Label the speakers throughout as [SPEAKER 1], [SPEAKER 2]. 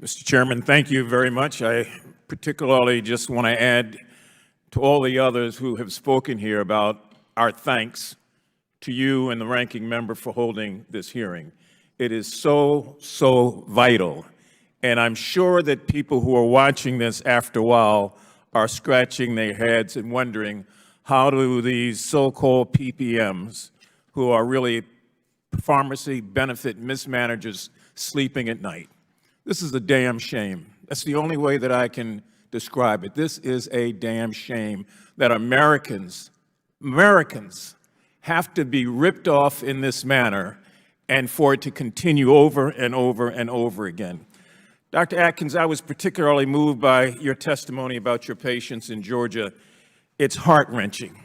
[SPEAKER 1] Mr. Chairman, thank you very much. I particularly just want to add to all the others who have spoken here about our thanks to you and the ranking member for holding this hearing. It is so vital. And I'm sure that people who are watching this after a while are scratching their heads and wondering, how do these so-called PPMs, who are really pharmacy benefit mismanagers, sleeping at night? This is a damn shame. That's the only way that I can describe it. This is a damn shame that Americans have to be ripped off in this manner and for it to continue over and over and over again. Dr. Atkins, I was particularly moved by your testimony about your patients in Georgia. It's heart-wrenching.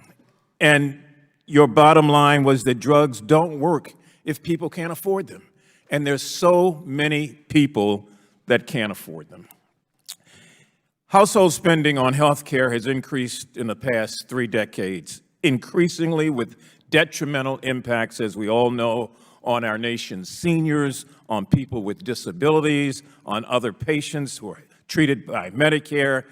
[SPEAKER 1] And your bottom line was that drugs don't work if people can't afford them. And there's so many people that can't afford them. Household spending on health care has increased in the past 3 decades, increasingly with detrimental impacts, as we all know, on our nation's seniors, on people with disabilities, on other patients who are treated by Medicare.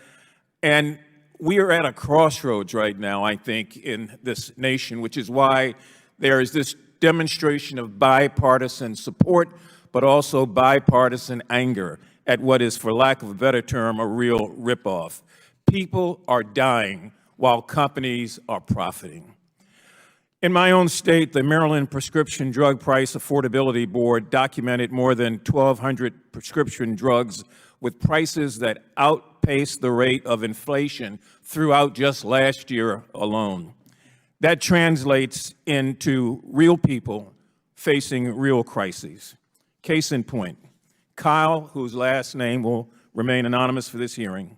[SPEAKER 1] And we are at a crossroads right now, I think, in this nation, which is why there is this demonstration of bipartisan support, but also bipartisan anger at what is, for lack of a better term, a real ripoff. People are dying while companies are profiting. In my own state, the Maryland Prescription Drug Price Affordability Board documented more than 1,200 prescription drugs with prices that outpaced the rate of inflation throughout just last year alone. That translates into real people facing real crises. Case in point, Kyle, whose last name will remain anonymous for this hearing,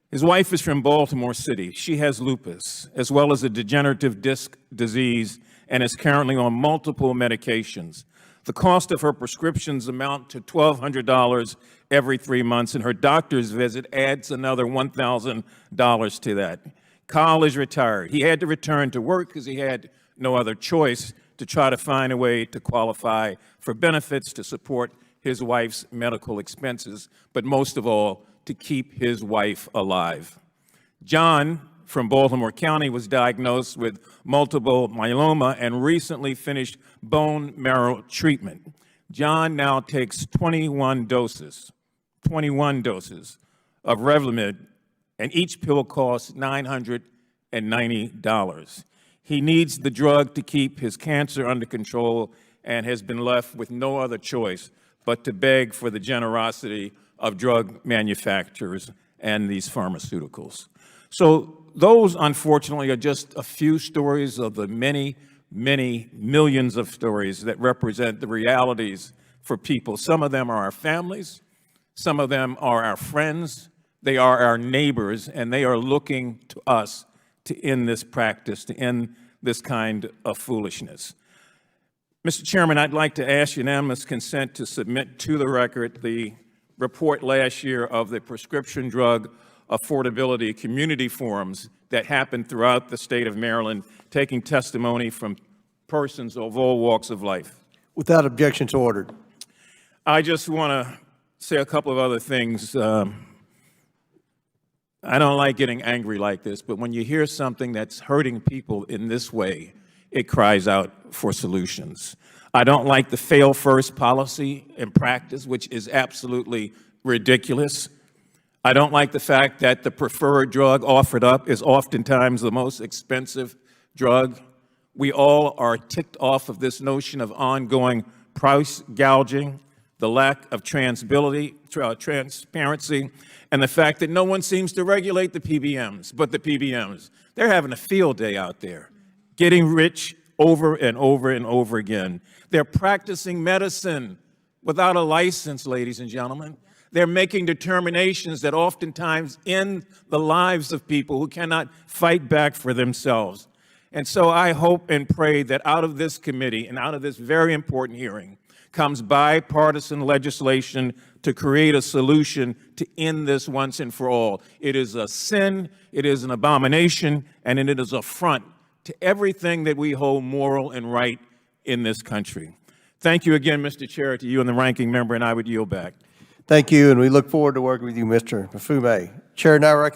[SPEAKER 1] his wife is from Baltimore City. She has lupus, as well as a degenerative disc disease, and is currently on multiple medications. The cost of her prescriptions amount to $1,200 every 3 months, and her doctor's visit adds another $1,000 to that. Kyle is retired. He had to return to work because he had no other choice to try to find a way to qualify for benefits to support his wife's medical expenses, but most of all, to keep his wife alive. John from Baltimore County was diagnosed with multiple myeloma and recently finished bone marrow treatment. John now takes 21 doses of Revlimid, and each pill costs $990. He needs the drug to keep his cancer under control and has been left with no other choice but to beg for the generosity of drug manufacturers and these pharmaceuticals. So those, unfortunately, are just a few stories of the many millions of stories that represent the realities for people. Some of them are our families, some of them are our friends, they are our neighbors, and they are looking to us to end this practice, to end this kind of foolishness. Mr. Chairman, I'd like to ask unanimous consent to submit to the record the report last year of the prescription drug affordability community forums that happened throughout the state of Maryland, taking testimony from persons of all walks of life.
[SPEAKER 2] Without objection, so ordered.
[SPEAKER 1] I just want to say a couple of other things. I don't like getting angry like this, but when you hear something that's hurting people in this way, it cries out for solutions. I don't like the fail first policy and practice, which is absolutely ridiculous. I don't like the fact that the preferred drug offered up is oftentimes the most expensive drug. We all are ticked off of this notion of ongoing price gouging, the lack of transparency, and the fact that no one seems to regulate the PBMs, but the PBMs. They're having a field day out there, getting rich over and over and over again. They're practicing medicine without a license, ladies and gentlemen. They're making determinations that oftentimes end the lives of people who cannot fight back for themselves. And so I hope and pray that out of this committee and out of this very important hearing comes bipartisan legislation to create a solution to end this once and for all. It is a sin, it is an abomination, and it is an affront to everything that we hold moral and right in this country. Thank you again, Mr. Chair, to you and the ranking member, and I would yield back.
[SPEAKER 2] Thank you, and we look forward to working with you, Mr. Mfume. Chair now recognizes